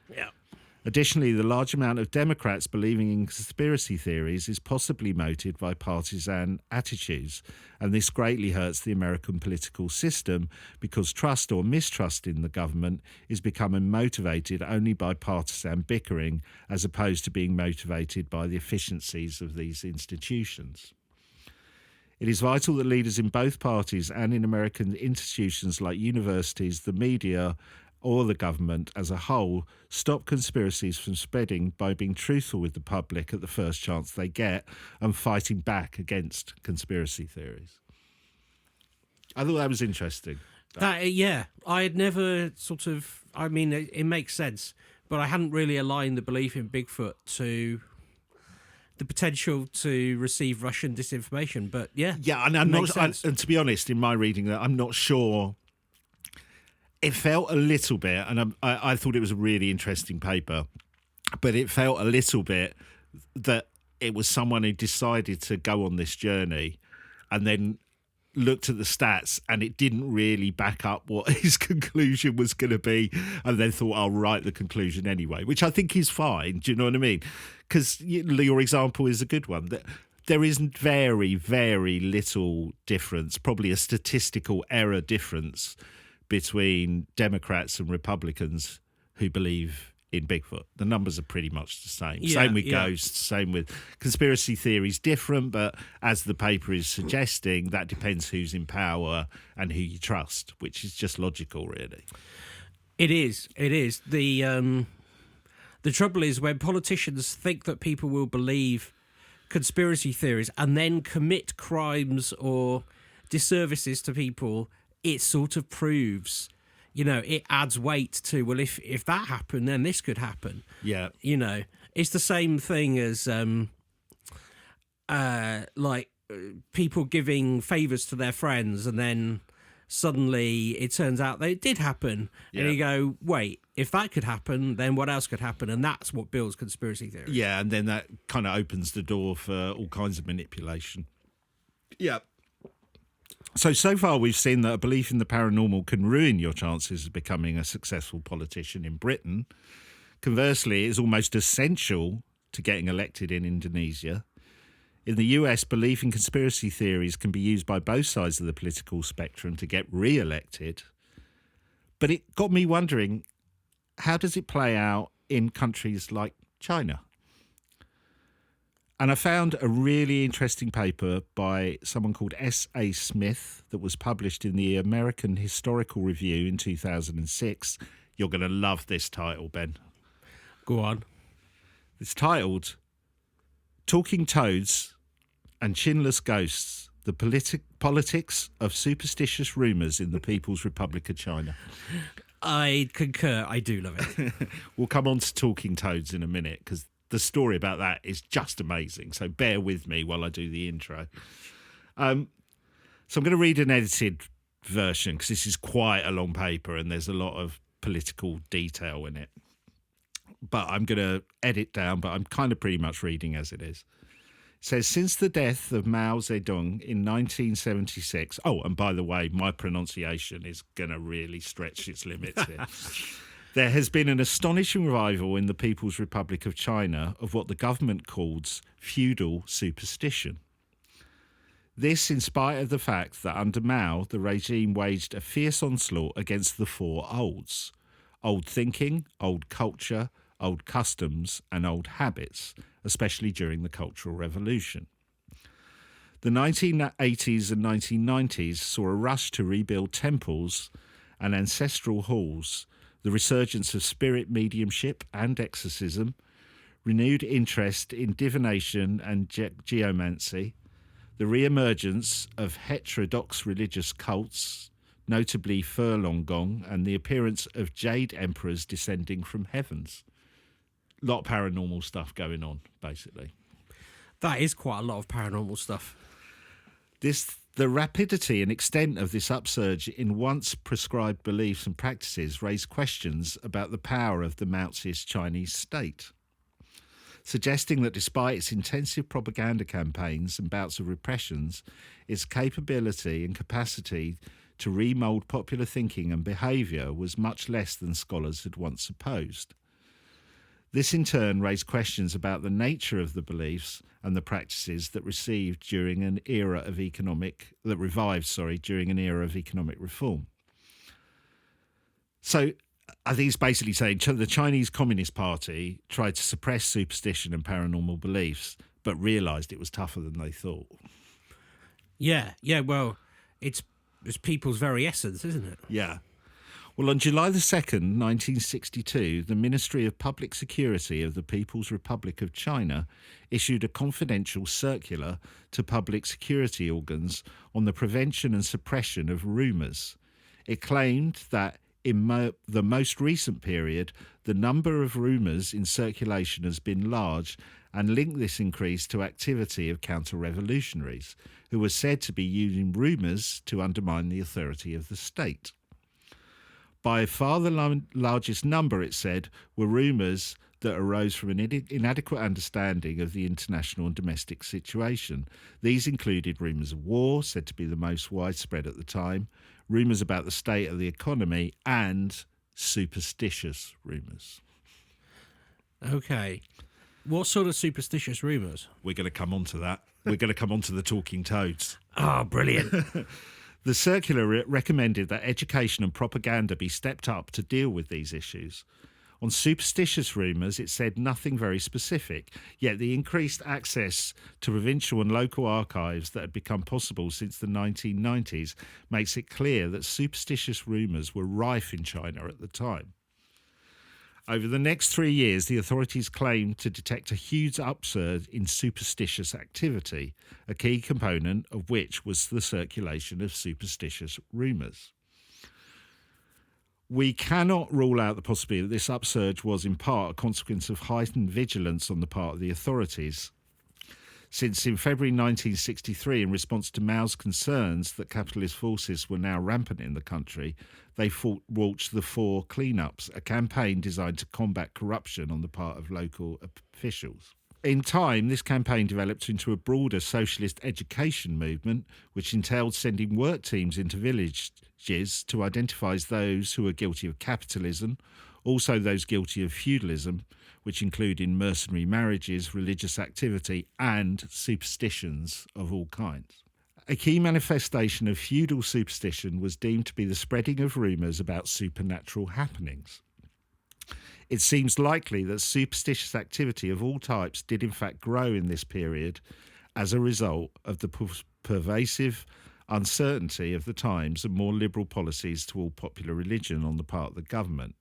Additionally, the large amount of Democrats believing in conspiracy theories is possibly motivated by partisan attitudes, and this greatly hurts the American political system because trust or mistrust in the government is becoming motivated only by partisan bickering as opposed to being motivated by the efficiencies of these institutions. It is vital that leaders in both parties and in American institutions like universities, the media, or the government as a whole stop conspiracies from spreading by being truthful with the public at the first chance they get and fighting back against conspiracy theories. I thought that was interesting. Yeah, I had never it makes sense, but I hadn't really aligned the belief in Bigfoot to the potential to receive Russian disinformation. But yeah, and I'm not, and to be honest, in my reading that, I'm not sure. It felt a little bit, and I thought it was a really interesting paper, but it felt a little bit that it was someone who decided to go on this journey and then looked at the stats and it didn't really back up what his conclusion was going to be, and then thought, I'll write the conclusion anyway, which I think is fine. Do you know what I mean? Because your example is a good one. That there isn't very, very little difference, probably a statistical error difference between Democrats and Republicans who believe in Bigfoot. The numbers are pretty much the same. Yeah, same with ghosts, same with conspiracy theories, different, but as the paper is suggesting, that depends who's in power and who you trust, which is just logical, really. It is. The trouble is when politicians think that people will believe conspiracy theories and then commit crimes or disservices to people, it sort of proves, it adds weight to, well, if that happened, then this could happen. Yeah. It's the same thing as people giving favours to their friends and then suddenly it turns out that it did happen. Yeah. And you go, wait, if that could happen, then what else could happen? And that's what builds conspiracy theories. Yeah, and then that kind of opens the door for all kinds of manipulation. Yeah. So far we've seen that a belief in the paranormal can ruin your chances of becoming a successful politician in Britain. Conversely, it is almost essential to getting elected in Indonesia. In the US, belief in conspiracy theories can be used by both sides of the political spectrum to get re-elected. But it got me wondering, how does it play out in countries like China? And I found a really interesting paper by someone called S.A. Smith that was published in the American Historical Review in 2006. You're going to love this title, Ben. Go on. It's titled Talking Toads and Chinless Ghosts, the Politics of Superstitious Rumours in the People's Republic of China. I concur. I do love it. We'll come on to Talking Toads in a minute because the story about that is just amazing. So bear with me while I do the intro. So I'm going to read an edited version because this is quite a long paper and there's a lot of political detail in it. But I'm going to edit down, but I'm kind of pretty much reading as it is. It says, since the death of Mao Zedong in 1976... Oh, and by the way, my pronunciation is going to really stretch its limits here. There has been an astonishing revival in the People's Republic of China of what the government calls feudal superstition. This in spite of the fact that under Mao, the regime waged a fierce onslaught against the four olds: old thinking, old culture, old customs, and old habits, especially during the Cultural Revolution. The 1980s and 1990s saw a rush to rebuild temples and ancestral halls, the resurgence of spirit mediumship and exorcism, renewed interest in divination and geomancy, the re-emergence of heterodox religious cults, notably Falun Gong, and the appearance of jade emperors descending from heavens. A lot of paranormal stuff going on, basically. That is quite a lot of paranormal stuff. The rapidity and extent of this upsurge in once prescribed beliefs and practices raise questions about the power of the Maoist Chinese state, suggesting that despite its intensive propaganda campaigns and bouts of repressions, its capability and capacity to remould popular thinking and behaviour was much less than scholars had once supposed. This in turn raised questions about the nature of the beliefs and the practices that revived during an era of economic reform. So I think it's basically saying the Chinese Communist Party tried to suppress superstition and paranormal beliefs, but realised it was tougher than they thought. Yeah. Well, it's people's very essence, isn't it? Yeah. Well, on July the 2nd, 1962, the Ministry of Public Security of the People's Republic of China issued a confidential circular to public security organs on the prevention and suppression of rumours. It claimed that in the most recent period, the number of rumours in circulation has been large and linked this increase to activity of counter-revolutionaries, who were said to be using rumours to undermine the authority of the state. By far the largest number, it said, were rumours that arose from an inadequate understanding of the international and domestic situation. These included rumours of war, said to be the most widespread at the time, rumours about the state of the economy, and superstitious rumours. Okay. What sort of superstitious rumours? We're going to come on to that. We're going to come on to the talking toads. Oh, brilliant. The circular recommended that education and propaganda be stepped up to deal with these issues. On superstitious rumours, it said nothing very specific, yet the increased access to provincial and local archives that had become possible since the 1990s makes it clear that superstitious rumours were rife in China at the time. Over the next 3 years, the authorities claimed to detect a huge upsurge in superstitious activity, a key component of which was the circulation of superstitious rumours. We cannot rule out the possibility that this upsurge was in part a consequence of heightened vigilance on the part of the authorities, since in February 1963, in response to Mao's concerns that capitalist forces were now rampant in the country, they launched the Four Cleanups, a campaign designed to combat corruption on the part of local officials. In time, this campaign developed into a broader socialist education movement, which entailed sending work teams into villages to identify those who were guilty of capitalism, also those guilty of feudalism, which included mercenary marriages, religious activity, and superstitions of all kinds. A key manifestation of feudal superstition was deemed to be the spreading of rumours about supernatural happenings. It seems likely that superstitious activity of all types did in fact grow in this period as a result of the pervasive uncertainty of the times and more liberal policies toward popular religion on the part of the government.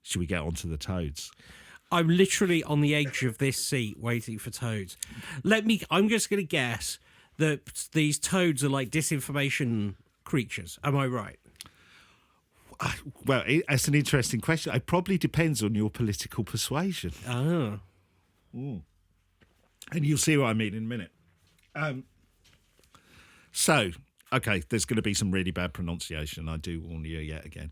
Should we get on to the toads? I'm literally on the edge of this seat waiting for toads. I'm just going to guess that these toads are like disinformation creatures. Am I right? Well, that's an interesting question. It probably depends on your political persuasion. Oh. And you'll see what I mean in a minute. Okay, there's going to be some really bad pronunciation. I do warn you yet again.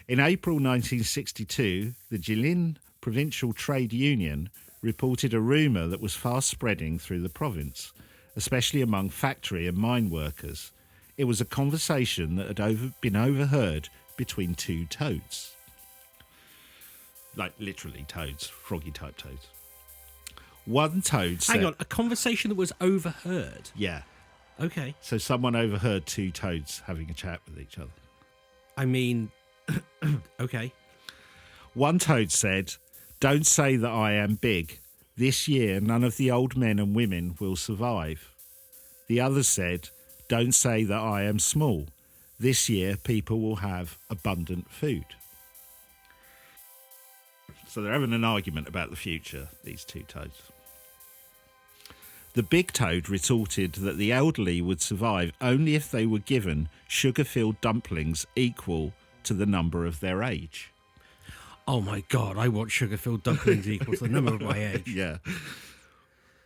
In April 1962, the Jilin Provincial Trade Union reported a rumour that was fast spreading through the province, especially among factory and mine workers. It was a conversation that had been overheard between two toads. Like literally toads, froggy-type toads. One toad said... Hang on, a conversation that was overheard? Yeah. Okay. So someone overheard two toads having a chat with each other. I mean... okay. One toad said, "Don't say that I am big. This year, none of the old men and women will survive." The other said, "Don't say that I am small. This year, people will have abundant food." So they're having an argument about the future, these two toads. The big toad retorted that the elderly would survive only if they were given sugar-filled dumplings equal to the number of their age. Oh my God, I want sugar-filled dumplings equal to the number of my age. Yeah.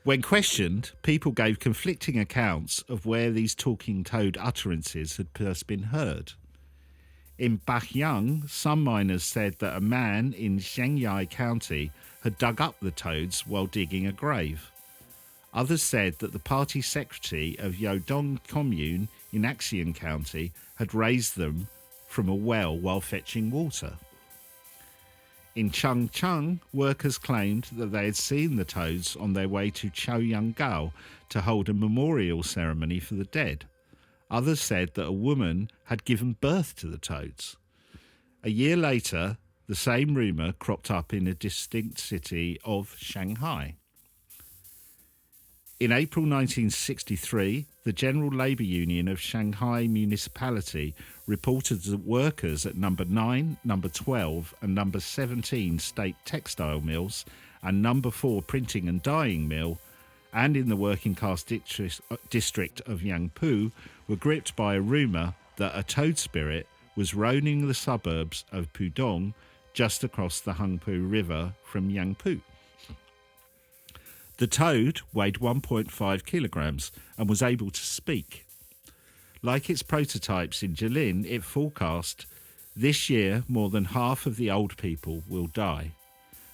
When questioned, people gave conflicting accounts of where these talking toad utterances had first been heard. In Bakyang, some miners said that a man in Shangyai County had dug up the toads while digging a grave. Others said that the party secretary of Yodong Commune in Axian County had raised them from a well while fetching water. In Changchun, workers claimed that they had seen the toads on their way to Chaoyangao to hold a memorial ceremony for the dead. Others said that a woman had given birth to the toads. A year later, the same rumour cropped up in a distinct city of Shanghai. In April 1963, the General Labour Union of Shanghai Municipality reported that workers at number 9, number 12 and number 17 state textile mills and number 4 printing and dyeing mill and in the working class district of Yangpu were gripped by a rumour that a toad spirit was roaming the suburbs of Pudong just across the Hangpu River from Yangpu. The toad weighed 1.5 kilograms and was able to speak. Like its prototypes in Jilin, it forecast, "This year more than half of the old people will die,"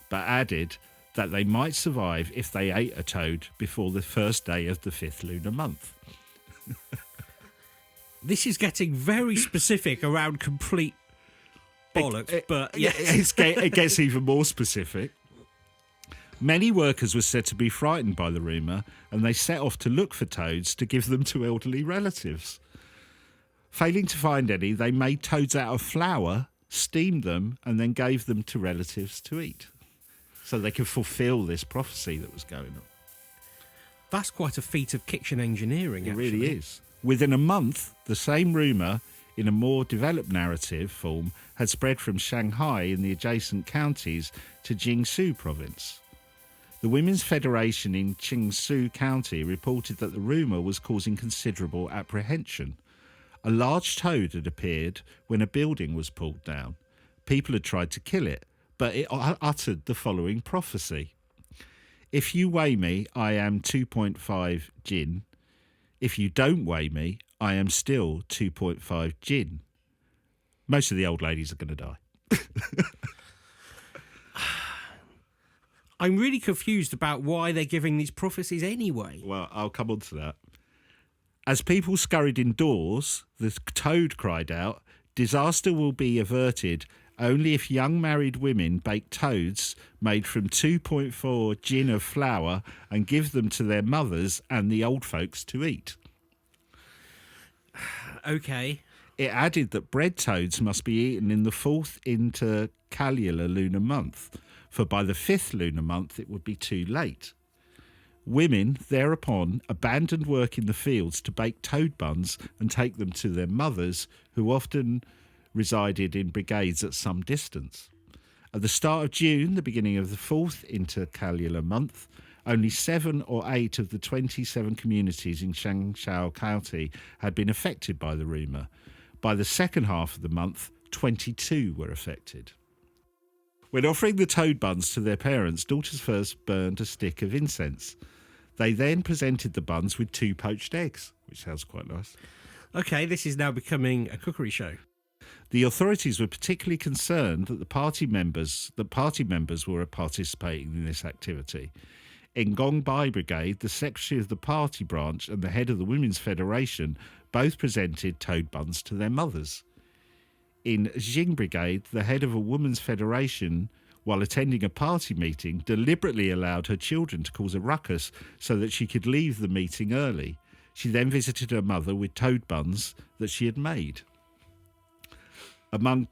but added that they might survive if they ate a toad before the first day of the 5th lunar month. This is getting very specific around complete bollocks, but yes. It gets even more specific. Many workers were said to be frightened by the rumour, and they set off to look for toads to give them to elderly relatives. Failing to find any, they made toads out of flour, steamed them, and then gave them to relatives to eat, so they could fulfil this prophecy that was going on. That's quite a feat of kitchen engineering, It actually. really is. Within a month, the same rumour, in a more developed narrative form, had spread from Shanghai in the adjacent counties to Jiangsu province. The Women's Federation in Jiangsu County reported that the rumour was causing considerable apprehension. A large toad had appeared when a building was pulled down. People had tried to kill it, but it uttered the following prophecy: "If you weigh me, I am 2.5 jin. If you don't weigh me, I am still 2.5 jin." Most of the old ladies are going to die. I'm really confused about why they're giving these prophecies anyway. Well, I'll come on to that. As people scurried indoors, the toad cried out, "Disaster will be averted only if young married women bake toads made from 2.4 gin of flour and give them to their mothers and the old folks to eat." Okay. It added that bread toads must be eaten in the 4th intercalary lunar month, for by the 5th lunar month it would be too late. Women thereupon abandoned work in the fields to bake toad buns and take them to their mothers, who often resided in brigades at some distance. At the start of June, the beginning of the 4th intercalary month, only 7 or 8 of the 27 communities in Changsha County had been affected by the rumour. By the second half of the month, 22 were affected. When offering the toad buns to their parents, daughters first burned a stick of incense. They then presented the buns with 2 poached eggs, which sounds quite nice. Okay, this is now becoming a cookery show. The authorities were particularly concerned that party members were participating in this activity. In Gongbai Brigade, the secretary of the party branch and the head of the Women's Federation both presented toad buns to their mothers. In Jing Brigade, the head of a women's federation, while attending a party meeting, deliberately allowed her children to cause a ruckus so that she could leave the meeting early. She then visited her mother with toad buns that she had made. Among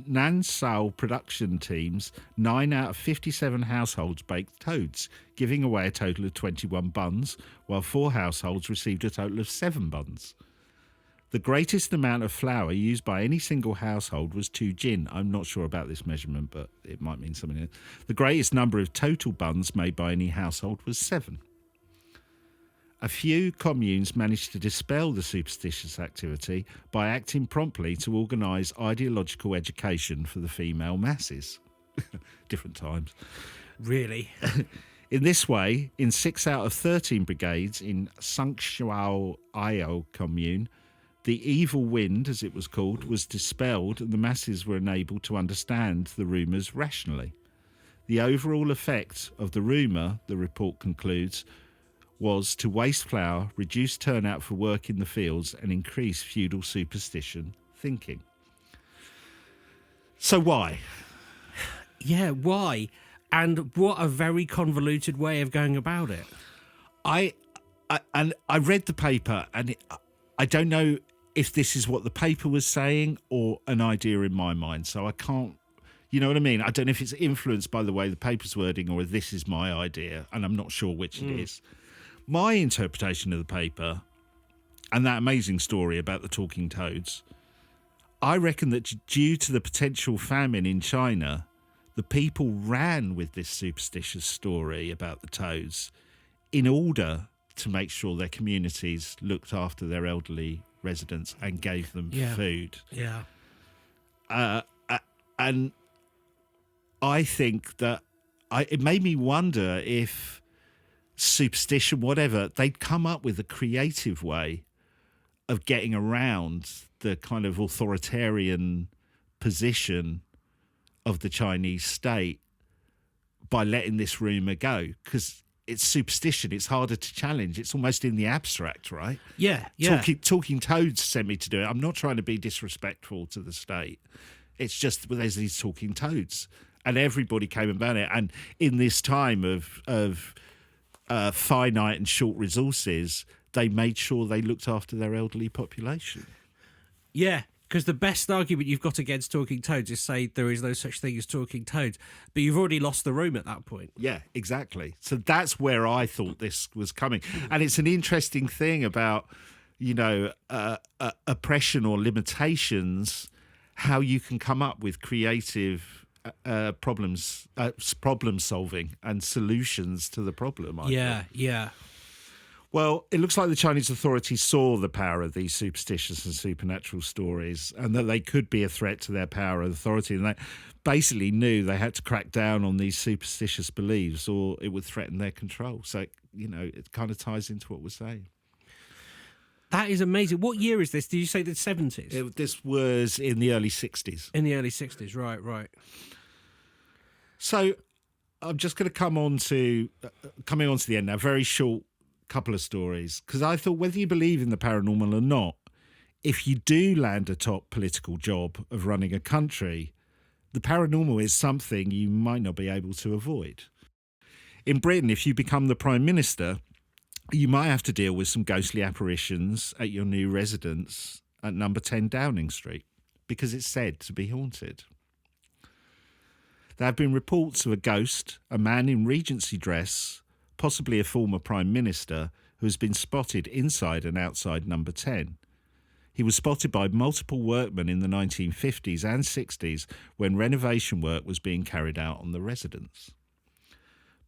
Nansao production teams, 9 out of 57 households baked toads, giving away a total of 21 buns, while 4 households received a total of 7 buns. The greatest amount of flour used by any single household was 2 jin. I'm not sure about this measurement, but it might mean something else. The greatest number of total buns made by any household was 7. A few communes managed to dispel the superstitious activity by acting promptly to organise ideological education for the female masses. Different times. Really? In this way, in 6 out of 13 brigades in Sangshuao Io commune, the evil wind, as it was called, was dispelled and the masses were enabled to understand the rumours rationally. The overall effect of the rumour, the report concludes, was to waste flour, reduce turnout for work in the fields and increase feudal superstition thinking. So why? Yeah, why? And what a very convoluted way of going about it. I read the paper, and I don't know if this is what the paper was saying or an idea in my mind. So I can't, you know what I mean? I don't know if it's influenced by the way the paper's wording or if this is my idea, and I'm not sure which it is. My interpretation of the paper and that amazing story about the talking toads, I reckon that due to the potential famine in China, the people ran with this superstitious story about the toads in order to make sure their communities looked after their elderly residents and gave them food. Yeah. And I think that it made me wonder if superstition, whatever, they'd come up with a creative way of getting around the kind of authoritarian position of the Chinese state by letting this rumour go. Because it's superstition, it's harder to challenge. It's almost in the abstract, right? Yeah. Talking toads sent me to do it. I'm not trying to be disrespectful to the state. It's just there's these talking toads, and everybody came about it. And in this time of finite and short resources, they made sure they looked after their elderly population. Yeah, because the best argument you've got against talking toads is say there is no such thing as talking toads, but you've already lost the room at that point. Yeah, exactly. So that's where I thought this was coming. And it's an interesting thing about, oppression or limitations, how you can come up with creative problem solving and solutions to the problem. I think. Well, it looks like the Chinese authorities saw the power of these superstitious and supernatural stories and that they could be a threat to their power and authority. And they basically knew they had to crack down on these superstitious beliefs or it would threaten their control. So, it kind of ties into what we're saying. That is amazing. What year is this? Did you say the 70s? This was in the early 60s. In the early 60s, right. So I'm just going to coming on to the end now. Very short couple of stories, because I thought whether you believe in the paranormal or not, if you do land a top political job of running a country, the paranormal is something you might not be able to avoid. In Britain, if you become the Prime Minister, you might have to deal with some ghostly apparitions at your new residence at number 10 Downing Street, because it's said to be haunted. There have been reports of a ghost, a man in Regency dress, possibly a former Prime Minister, who has been spotted inside and outside number 10. He was spotted by multiple workmen in the 1950s and 60s when renovation work was being carried out on the residence.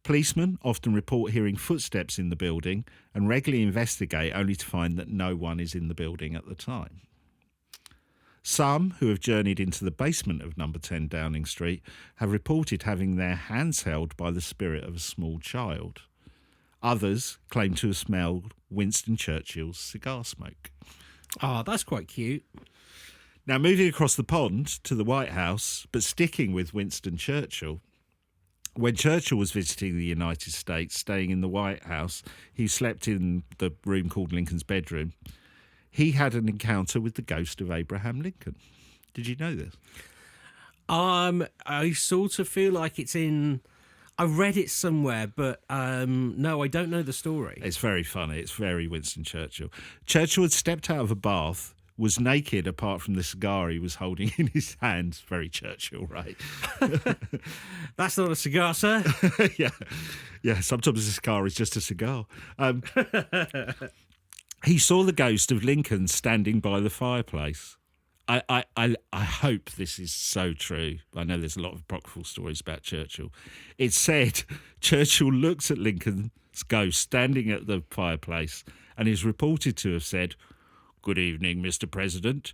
Policemen often report hearing footsteps in the building and regularly investigate only to find that no one is in the building at the time. Some who have journeyed into the basement of number 10 Downing Street have reported having their hands held by the spirit of a small child. Others claim to have smelled Winston Churchill's cigar smoke. Oh, that's quite cute. Now, moving across the pond to the White House, but sticking with Winston Churchill, when Churchill was visiting the United States, staying in the White House, he slept in the room called Lincoln's bedroom. He had an encounter with the ghost of Abraham Lincoln. Did you know this? I sort of feel like it's in... I read it somewhere, but no, I don't know the story. It's very funny. It's very Winston Churchill. Churchill had stepped out of a bath, was naked apart from the cigar he was holding in his hand. Very Churchill, right? That's not a cigar, sir. Yeah. Sometimes a cigar is just a cigar. He saw the ghost of Lincoln standing by the fireplace. I hope this is so true. I know there's a lot of apocryphal stories about Churchill. It said Churchill looked at Lincoln's ghost standing at the fireplace and is reported to have said, "Good evening, Mr. President.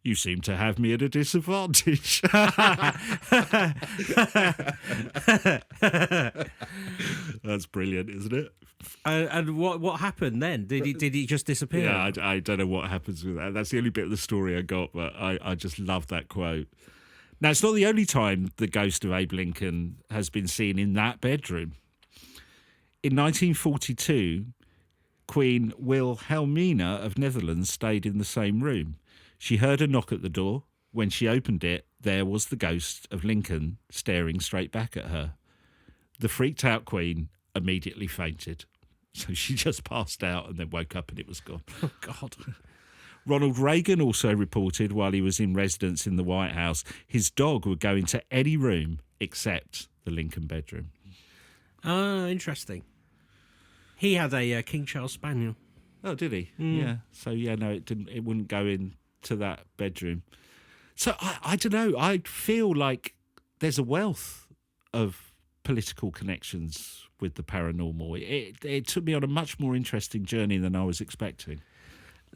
You seem to have me at a disadvantage." That's brilliant, isn't it? And what happened then? Did he just disappear? Yeah, I don't know what happens with that. That's the only bit of the story I got, but I just love that quote. Now, it's not the only time the ghost of Abe Lincoln has been seen in that bedroom. In 1942, Queen Wilhelmina of Netherlands stayed in the same room. She heard a knock at the door, when she opened it, there was the ghost of Lincoln staring straight back at her. The freaked out Queen immediately fainted. So she just passed out and then woke up and it was gone. Oh, God. Ronald Reagan also reported while he was in residence in the White House, his dog would go into any room except the Lincoln bedroom. Interesting. He had a King Charles Spaniel. Oh, did he? Yeah. So, yeah, no, it didn't. It wouldn't go into that bedroom. So, I don't know. I feel like there's a wealth of political connections with the paranormal. It took me on a much more interesting journey than I was expecting.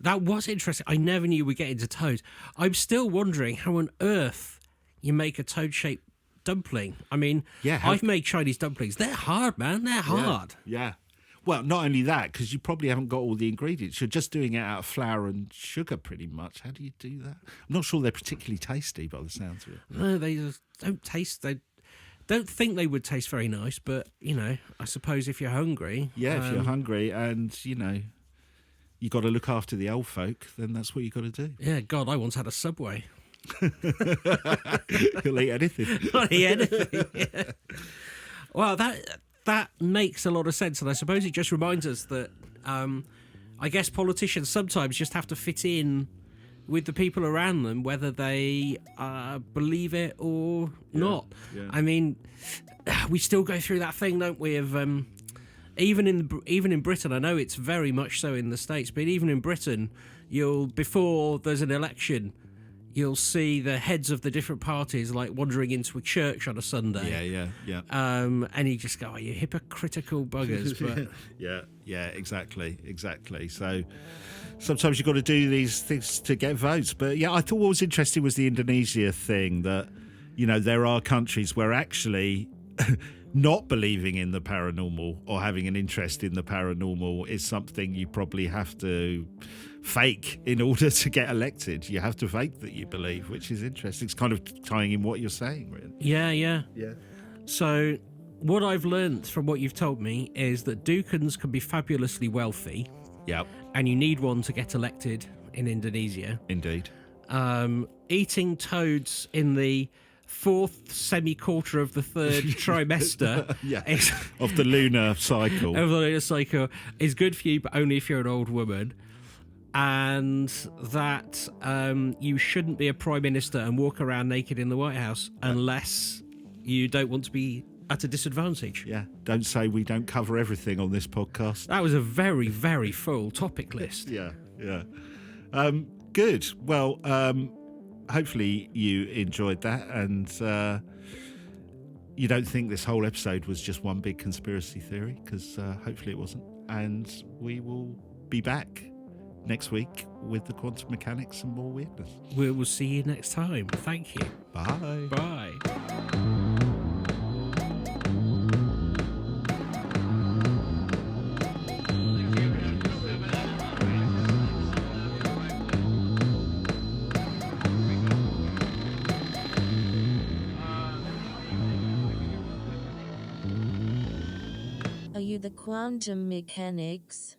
That was interesting. I never knew we'd get into toads. I'm still wondering how on earth you make a toad-shaped dumpling. I mean, I've made Chinese dumplings. They're hard, man. They're hard. Yeah. Well, not only that, because you probably haven't got all the ingredients. You're just doing it out of flour and sugar pretty much. How do you do that? I'm not sure they're particularly tasty by the sounds of it. No, they just don't taste... They don't think they would taste very nice, but, you know, I suppose if you're hungry... Yeah, if you're hungry and, you know, you got to look after the old folk, then that's what you got to do. Yeah, God, I once had a Subway. You'll eat anything. I'll eat anything, yeah. Well, that makes a lot of sense, and I suppose it just reminds us that I guess politicians sometimes just have to fit in with the people around them, whether they believe it or not. Yeah. I mean, we still go through that thing, don't we, of even in Britain. I know it's very much so in the States, but even in Britain, before there's an election, you'll see the heads of the different parties like wandering into a church on a Sunday. Yeah. And you just go, "Oh, you hypocritical buggers!" But yeah, exactly. So sometimes you've got to do these things to get votes. But yeah, I thought what was interesting was the Indonesia thing, that, you know, there are countries where actually not believing in the paranormal or having an interest in the paranormal is something you probably have to fake in order to get elected. You have to fake that you believe, which is interesting. It's kind of tying in what you're saying, really. Yeah. So what I've learnt from what you've told me is that Dukans can be fabulously wealthy. Yep. And you need one to get elected in Indonesia. Indeed. Eating toads in the fourth semi-quarter of the third trimester of the lunar cycle. Is good for you, but only if you're an old woman. And that you shouldn't be a prime minister and walk around naked in the White House unless you don't want to be at a disadvantage. Yeah, don't say we don't cover everything on this podcast. That was a very, very full topic list. Yeah. Good. Well, hopefully you enjoyed that, and you don't think this whole episode was just one big conspiracy theory, because hopefully it wasn't. And we will be back next week with the quantum mechanics and more weirdness. We will see you next time. Thank you. Bye. Bye. Are you the quantum mechanics?